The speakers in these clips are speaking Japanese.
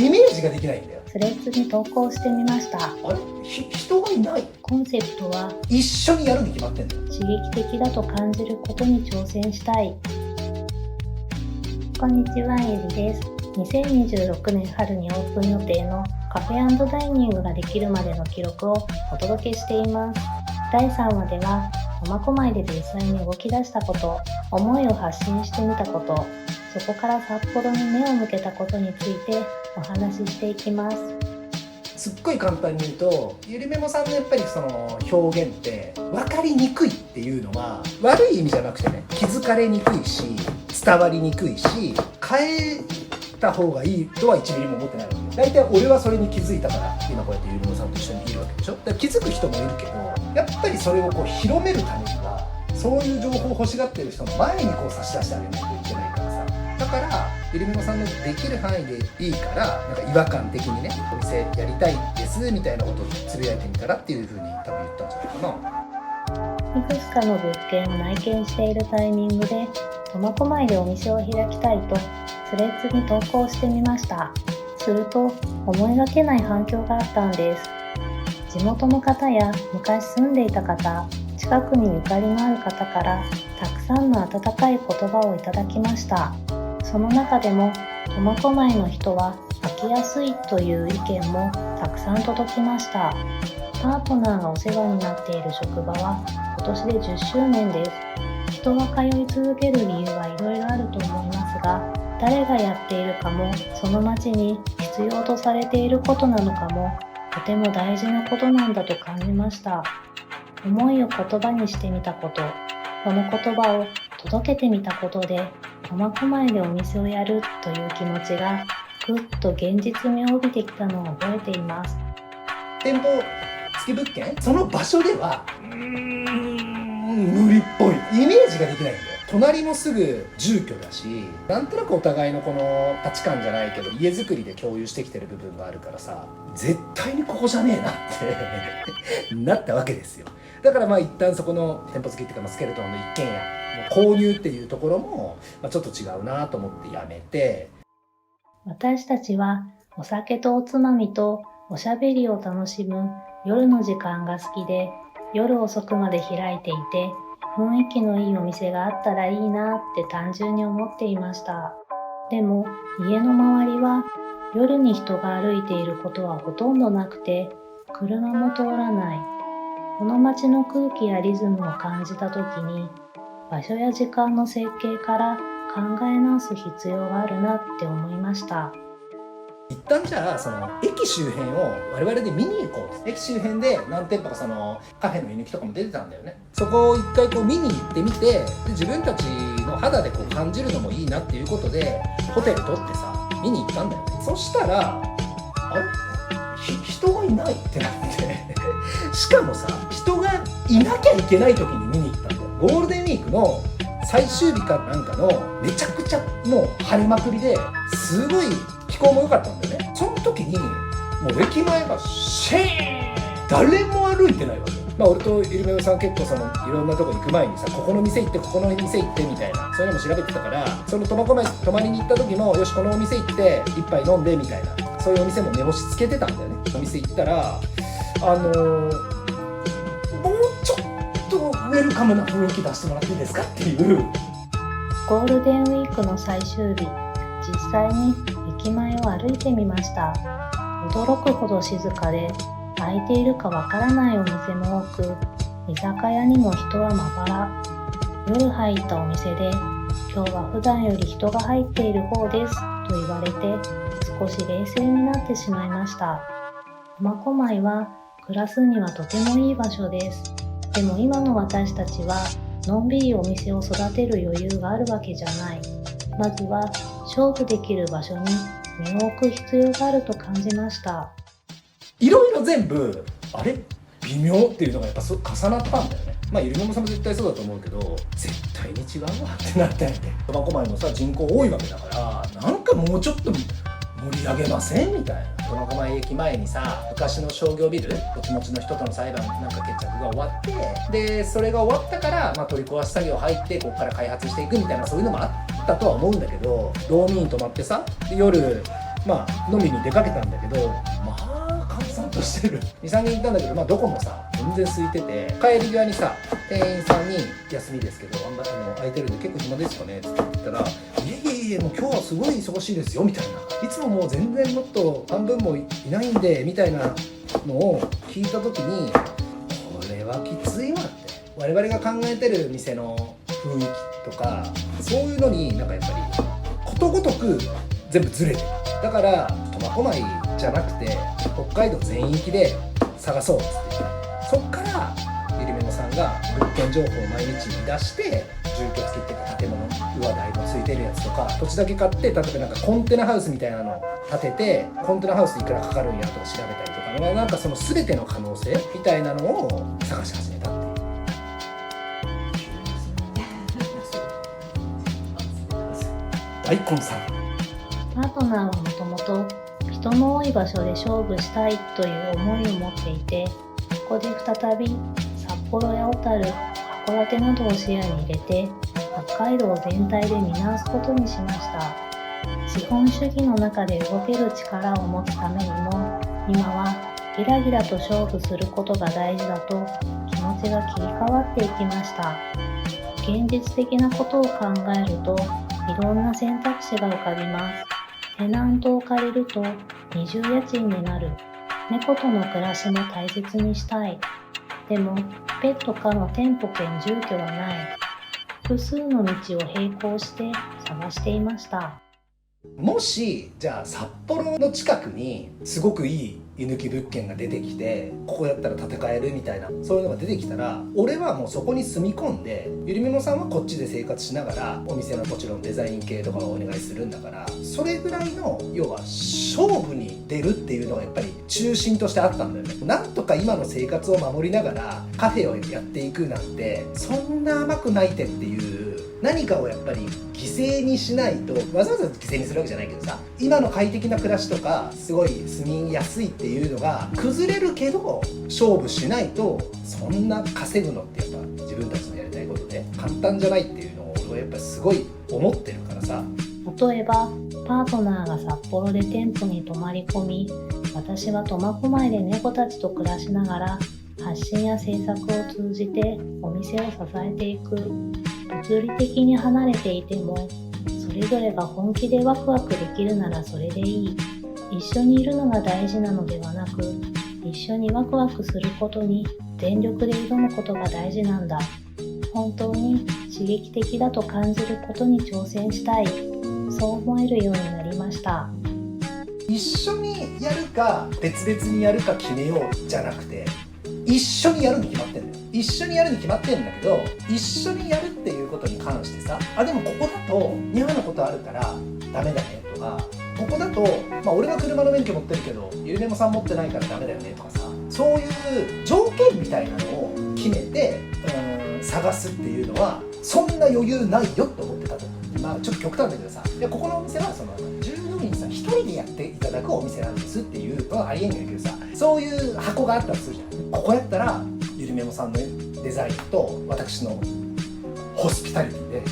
イメージができないんだよ。スレッズに投稿してみました。あれ、人がいない。コンセプトは一緒にやるに決まってんだよ。刺激的だと感じることに挑戦したい。こんにちは、エリです。2026年春にオープン予定のカフェ&ダイニングができるまでの記録をお届けしています。第3話では苫小牧で実際に動き出したこと、思いを発信してみたこと、そこから札幌に目を向けたことについてお話ししていきます。すっごい簡単に言うと、ゆりめもさんのやっぱりその表現って分かりにくいっていうのは悪い意味じゃなくてね、気づかれにくいし伝わりにくいし、変えた方がいいとは1ミリも思ってないわけ。大体俺はそれに気づいたから今こうやってゆりめもさんと一緒にいるわけでしょ。だから気づく人もいるけど、やっぱりそれをこう広めるためにはそういう情報を欲しがってる人の前にこう差し出してあげないといけないからさ。だからゆりめもさんのできる範囲でいいから、なんか違和感的にね、お店やりたいですみたいなことをつぶやいてみたらっていう風に多分言ったんじゃないかな。いくつかの物件を内見しているタイミングで苫小牧でお店を開きたいとスレッズに投稿してみました。すると思いがけない反響があったんです。地元の方や昔住んでいた方、近くにゆかりのある方からたくさんの温かい言葉をいただきました。その中でも苫小牧の人は飽きやすいという意見もたくさん届きました。パートナーがお世話になっている職場は今年で10周年です。人が通い続ける理由はいろいろあると思いますが、誰がやっているかも、その町に必要とされていることなのかも、とても大事なことなんだと感じました。思いを言葉にしてみたこと、この言葉を届けてみたことで、苫小牧でお店をやるという気持ちがぐっと現実味を帯びてきたのを覚えています。店舗付き物件、その場所では無理っぽいイメージができないんだよ。隣もすぐ住居だし、なんとなくお互いのこの価値観じゃないけど家づくりで共有してきてる部分があるからさ、絶対にここじゃねえなってなったわけですよ。だからまあ一旦そこの店舗付きっていうか、スケルトンの一軒家購入っていうところもちょっと違うなと思ってやめて。私たちはお酒とおつまみとおしゃべりを楽しむ夜の時間が好きで、夜遅くまで開いていて雰囲気のいいお店があったらいいなって単純に思っていました。でも家の周りは夜に人が歩いていることはほとんどなくて、車も通らない。この街の空気やリズムを感じた時に、場所や時間の設計から考え直す必要があるなって思いました。一旦じゃあその駅周辺を我々で見に行こう。駅周辺で何店舗かそのカフェの居抜きとかも出てたんだよね。そこを一回こう見に行ってみて、で自分たちの肌でこう感じるのもいいなっていうことでホテル取ってさ見に行ったんだよね。そしたらあれ人がいないってなってしかもさ、人がいなきゃいけない時に見に行ったんだよ。ゴールデンウィークの最終日かなんかのめちゃくちゃもう晴れまくりですごい気候も良かったんだよね。その時にもう駅前がシェーン、誰も歩いてないわけ。俺とゆりめさん結構そのいろんなとこ行く前にさ、ここの店行ってここの店行ってみたいなそういうのも調べてたから、その苫小牧泊まりに行った時もよしこのお店行って一杯飲んでみたいな、そういうお店も目星つけてたんだよね。お店行ったらもうちょっとウェルカムな雰囲気出してもらっていいですかっていう。ゴールデンウィークの最終日、実際に駅前を歩いてみました。驚くほど静かで、開いているかわからないお店も多く、居酒屋にも人はまばら。夜入ったお店で、今日は普段より人が入っている方ですと言われて、少し冷静になってしまいました。苫小牧は暮らすにはとてもいい場所です。でも今の私たちは、のんびりお店を育てる余裕があるわけじゃない。まずは勝負できる場所に身を置く必要があると感じました。いろいろ全部あれ微妙っていうのがやっぱ重なったんだよね。ゆりめもさんも絶対そうだと思うけど、絶対に違うわってなったよね。苫小牧もさ人口多いわけだから、なんかもうちょっと盛り上げませんみたいな。苫小牧駅前にさ、昔の商業ビル、土地持ちの人との裁判なんか決着が終わって、でそれが終わったから、取り壊し作業入ってここから開発していくみたいな、そういうのもあったとは思うんだけど、道民泊まってさ、で夜飲みに出かけたんだけど、閑散としてる23人行ったんだけど、どこもさ全然空いてて、帰り際にさ店員さんに「休みですけど空いてるんで結構暇ですかね?」って言ったら「いえもう今日はすごい忙しいですよ」みたいな、いつももう全然もっと半分もいないんでみたいなのを聞いた時に、これはきついわって、我々が考えてる店の雰囲気とかそういうのにやっぱりことごとく全部ずれてる。だから苫小牧じゃなくて北海道全域で探そうっつって、そっからゆりめもさんが物件情報を毎日見出して、住居付きっていうか建物上台のついてるやつとか、土地だけ買って、例えばコンテナハウスみたいなの建てて、コンテナハウスいくらかかるんやとか調べたりとか、その全ての可能性みたいなのを探し始めたっていう。大根さん、パートナーはもともと人の多い場所で勝負したいという思いを持っていて、ここで再び札幌や小樽、函館などを視野に入れて北海道全体で見直すことにしました。資本主義の中で動ける力を持つためにも、今はギラギラと勝負することが大事だと気持ちが切り替わっていきました。現実的なことを考えるといろんな選択肢が浮かびます。テナントを借りると二重家賃になる。猫との暮らしも大切にしたい。でもペット可の店舗兼住居はない。複数の道を並行して探していました。もしじゃあ札幌の近くにすごくいい居抜き物件が出てきて、ここやったら建て替えるみたいな、そういうのが出てきたら、俺はもうそこに住み込んで、ゆりめもさんはこっちで生活しながらお店のもちろんデザイン系とかをお願いするんだから、それぐらいの要は勝負に出るっていうのがやっぱり中心としてあったんだよね。なんとか今の生活を守りながらカフェをやっていくなんてそんな甘くないてっていう、何かをやっぱり犠牲にしないと、わざわざ犠牲にするわけじゃないけどさ、今の快適な暮らしとかすごい住みやすいっていうのが崩れるけど、勝負しないとそんな稼ぐのってやっぱ自分たちのやりたいことで簡単じゃないっていうのを俺はやっぱすごい思ってるからさ。例えばパートナーが札幌で店舗に泊まり込み、私は苫小牧で猫たちと暮らしながら発信や制作を通じてお店を支えていく。物理的に離れていても、それぞれが本気でワクワクできるならそれでいい。一緒にいるのが大事なのではなく、一緒にワクワクすることに全力で挑むことが大事なんだ。本当に刺激的だと感じることに挑戦したい。そう思えるようになりました。一緒にやるか別々にやるか決めようじゃなくて、一緒にやるに決まってんだよ。一緒にやるに決まってんだけど、一緒にやるっていうことに関してさ、でもここだと日本のことあるからダメだねとか、ここだと俺は車の免許持ってるけどゆりめもさん持ってないからダメだよねとかさ、そういう条件みたいなのを決めて探すっていうのはそんな余裕ないよって思ってたと。ちょっと極端だけどさ、ここのお店はその従業員さん一人でやっていただくお店なんですっていうのはありえんだけどさ、そういう箱があったりするじゃん。ここやったらゆりめもさんのデザインと私のホスピタリティで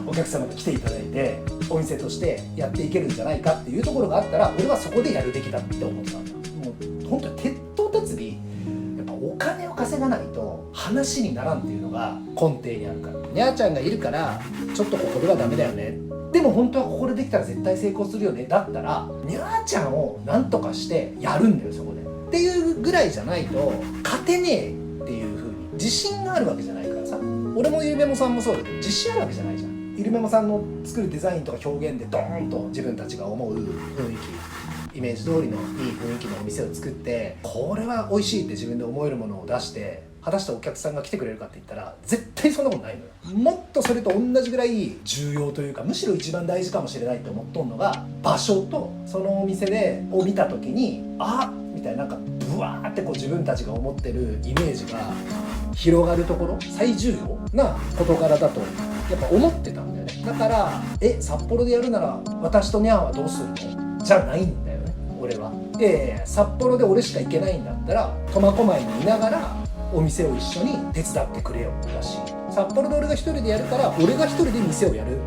お客様が来ていただいてお店としてやっていけるんじゃないかっていうところがあったら、俺はそこでやるべきだって思ってたんだ。もう本当に鉄頭鉄尾、やっぱお金を稼がないと話にならんっていうのが根底にあるから。にゃーちゃんがいるからちょっとここではダメだよね、でも本当はここでできたら絶対成功するよねだったら、にゃーちゃんをなんとかしてやるんだよそこでっていうぐらいじゃないと勝てねえっていう風に自信があるわけじゃないからさ。俺もゆりめもさんもそうだけど自信あるわけじゃないじゃん。ゆりめもさんの作るデザインとか表現でドーンと自分たちが思う雰囲気、イメージ通りのいい雰囲気のお店を作って、これは美味しいって自分で思えるものを出して、果たしてお客さんが来てくれるかって言ったら絶対そんなことないのよ。もっとそれと同じぐらい重要というか、むしろ一番大事かもしれないって思っとんのが場所と、そのお店を見た時にみたいな、なんかブワーってこう自分たちが思ってるイメージが広がるところ、最重要な事柄だとやっぱ思ってたんだよね。だから札幌でやるなら私とニャンはどうするのじゃないんだよね、俺は。札幌で俺しか行けないんだったら苫小牧にいながらお店を一緒に手伝ってくれよだし、札幌で俺が一人でやるから俺が一人で店をやる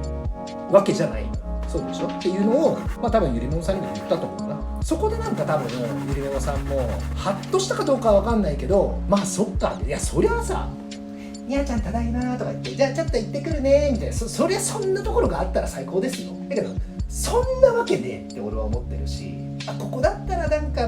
わけじゃない。そうでしょっていうのを、多分ゆりめもさんにも言ったと思うな。そこでなんか多分ゆりめもさんもハッとしたかどうかは分かんないけど、そっか、いやそりゃさにゃーちゃんただいまとか言って、じゃあちょっと行ってくるねみたいな、そりゃそんなところがあったら最高ですよ。だけどそんなわけねえって俺は思ってるし、ここだったらなんか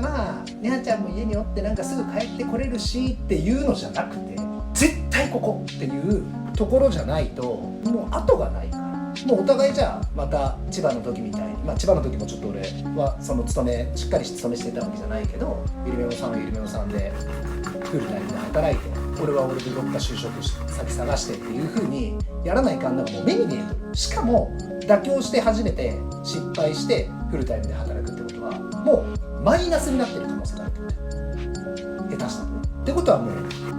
にゃーちゃんも家におってなんかすぐ帰ってこれるしっていうのじゃなくて、絶対ここっていうところじゃないともう後がないから、もうお互いじゃあまた千葉の時みたいに、千葉の時もちょっと俺はそのしっかり勤めしてたわけじゃないけど、ゆりめもさんはゆりめもさんでフルタイムで働いて、俺は俺でどっか就職先探してっていう風にやらないかんのがもう目に見えてる。しかも妥協して初めて失敗してフルタイムで働くってことはもうマイナスになってる可能性があるって下手したらね。ってことはもう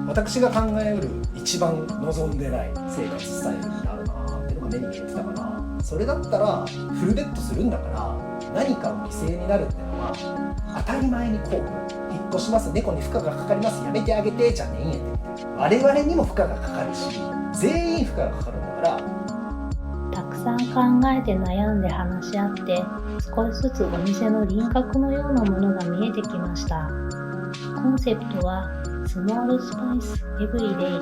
私が考えうる一番望んでない生活スタイルになるなっていうのが目に見えてたから、それだったらフルベッドするんだから何かを犠牲になるっていうのは当たり前にこう、引っ越します、猫に負荷がかかります、やめてあげてじゃねえんやって我々にも負荷がかかるし全員負荷がかかるんだから。たくさん考えて悩んで話し合って少しずつお店の輪郭のようなものが見えてきました。コンセプトはスモールスパイスエブリデイ、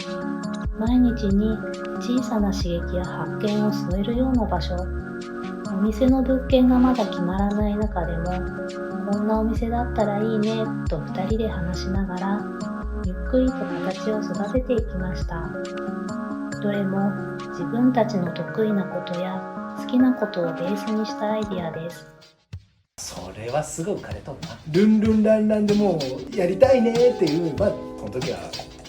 毎日に小さな刺激や発見を添えるような場所。お店の物件がまだ決まらない中でも、こんなお店だったらいいねと2人で話しながらゆっくりと形を育てていきました。どれも自分たちの得意なことや好きなことをベースにしたアイディアです。それはすごい浮かれとんな。ルンルンランランでもうやりたいねっていう、その時は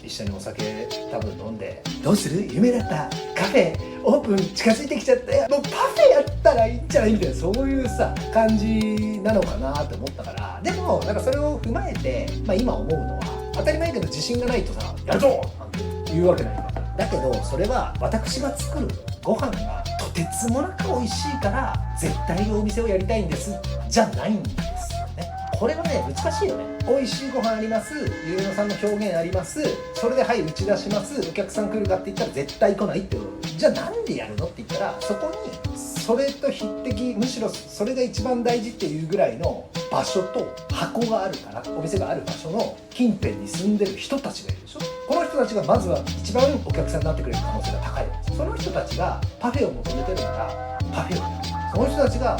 一緒にお酒多分飲んで、どうする夢だったカフェオープン近づいてきちゃったよ、もうパフェやったらいいんじゃないみたいな、そういうさ感じなのかなって思ったから。でもなんかそれを踏まえて、今思うのは当たり前だけど自信がないとさやるぞなんて言うわけないんだ。だけどそれは私が作るご飯がとてつもなく美味しいから絶対にお店をやりたいんですじゃないんですよね。これはね難しいよね。美味しいご飯あります、ゆうのさんの表現あります、それではい打ち出します、お客さん来るかって言ったら絶対来ないってこと。じゃあなんでやるのって言ったら、そこにそれと匹敵、むしろそれが一番大事っていうぐらいの場所と箱があるから、お店がある場所の近辺に住んでる人たちがいるでしょ。この人たちがまずは一番お客さんになってくれる可能性が高いわけです。その人たちがパフェを求めてるならパフェをやる、その人たちが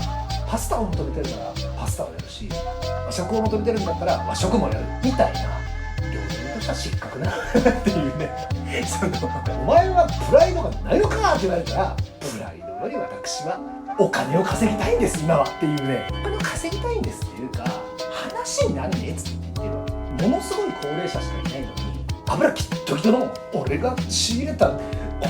パスタを求めてるならパスタをやるし、和食を求めてるんだったら和食もやるみたいな、両方としては失格なっていうね。お前はプライドがないのかって言われたら、プライドより私はお金を稼ぎたいんです今はっていうね。お金を稼ぎたいんですっていうか、話になんねえっつって言ってる。ものすごい高齢者しかいないのに、油きっときとの俺が仕入れたこ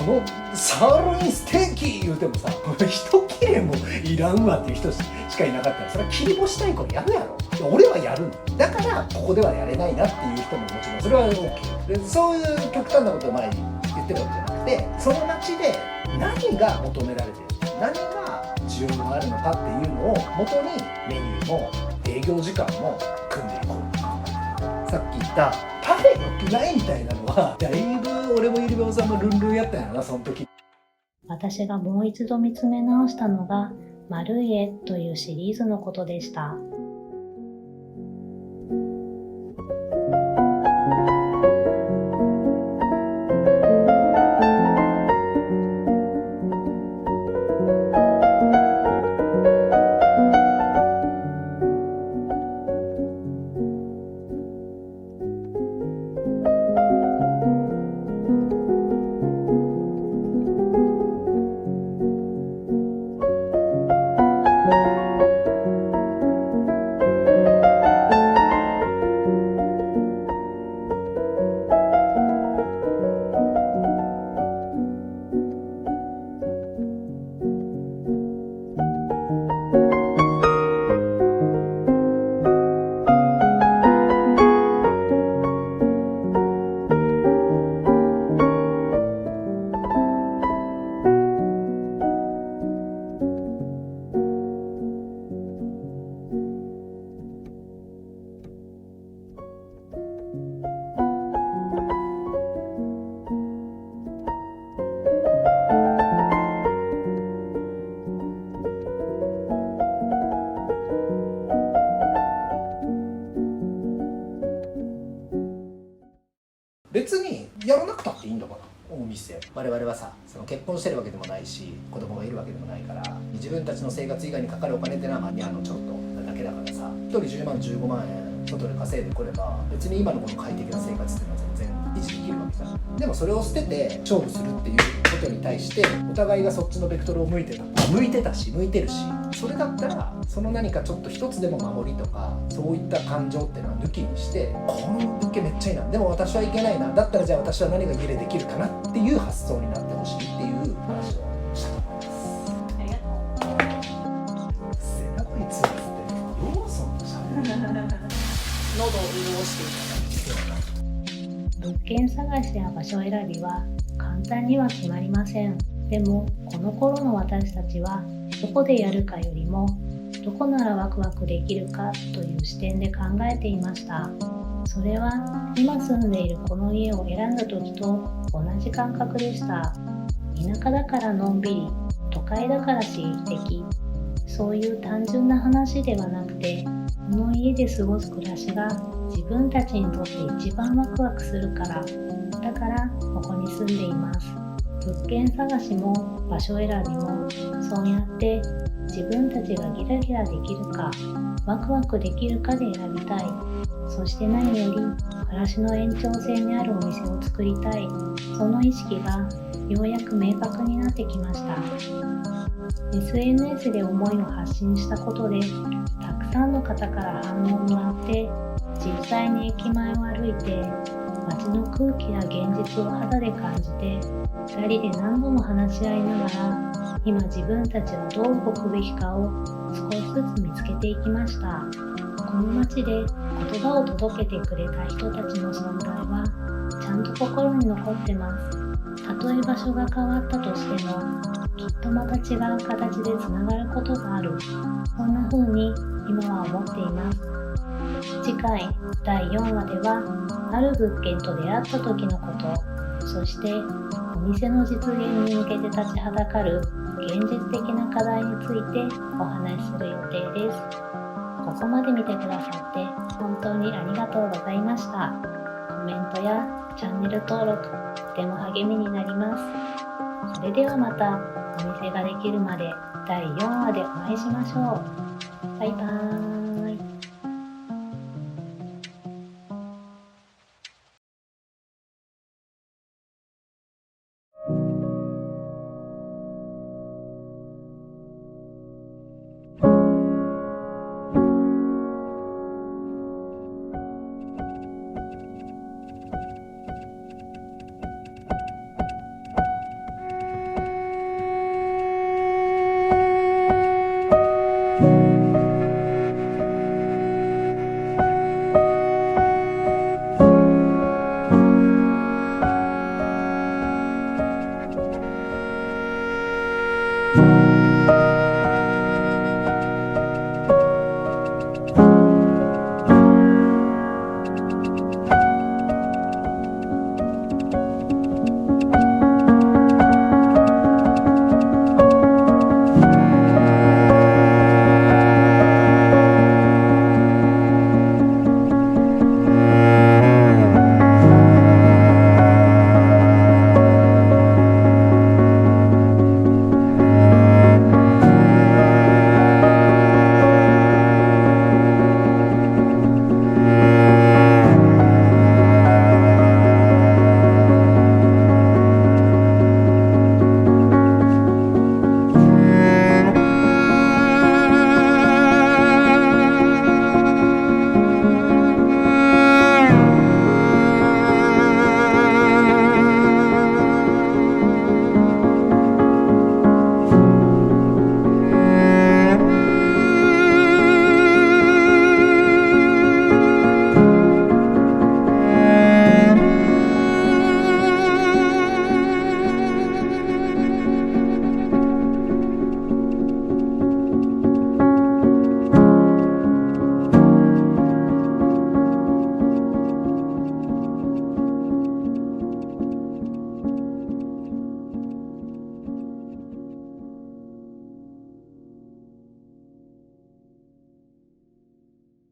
のサーロインステーキ言うてもさ、一切れもいらんわっていう人しかいなかったら、それは切り干したい子やるやろ。俺はやるんだからここではやれないなっていう人ももちろんそれは OK で、そういう極端なことを前に言ってるわけじゃなくて、その街で何が求められてる、何が需要があるのかっていうのを元にメニューも営業時間も組んでいこうと考えてる。さっき言ったパフェ良くないみたいなのはだいぶ俺もゆりべおさんもルンルンやったんやな、その時。私がもう一度見つめ直したのがマルイエというシリーズのことでした。別にやらなくたっていいんだからお店。我々はさ、その結婚してるわけでもないし子供がいるわけでもないから、自分たちの生活以外にかかるお金ってのはちょっとだけだからさ、1人10万15万円外で稼いでこれば別に今のこの快適な生活っていうのは全然維持できるわけじゃん。でもそれを捨てて勝負するっていうことに対してお互いがそっちのベクトルを向いてたし向いてるし、それだったらその何かちょっと一つでも守りとかそういった感情っていうのは抜きにして、この物件めっちゃいいな、でも私はいけないな、だったらじゃあ私は何が家でできるかなっていう発想になってほしいっていう話をしたと思います。ありがとう。せなこいつってローソンとしゃべる喉を潤していただいて。物件探しや場所選びは簡単には決まりません。でもこの頃の私たちはどこでやるかよりもどこならワクワクできるかという視点で考えていました。それは今住んでいるこの家を選んだ時と同じ感覚でした。田舎だからのんびり、都会だから刺激的、そういう単純な話ではなくて、この家で過ごす暮らしが自分たちにとって一番ワクワクするから、だからここに住んでいます。物件探しも場所選びもそうやって自分たちがギラギラできるかワクワクできるかで選びたい。そして何より暮らしの延長線にあるお店を作りたい。その意識がようやく明確になってきました。 SNS で思いを発信したことでたくさんの方から反応をもらって、実際に駅前を歩いて街の空気や現実を肌で感じて、2人で何度も話し合いながら今自分たちはどう動くべきかを少しずつ見つけていきました。この街で言葉を届けてくれた人たちの存在はちゃんと心に残ってます。たとえ場所が変わったとしてもきっとまた違う形でつながることがある。そんな風に今は思っています。次回第4話ではある物件と出会った時のこと、そしてお店の実現に向けて立ちはだかる現実的な課題についてお話しする予定です。ここまで見てくださって本当にありがとうございました。コメントやチャンネル登録とても励みになります。それではまたお店ができるまで第4話でお会いしましょう。バイバーイ。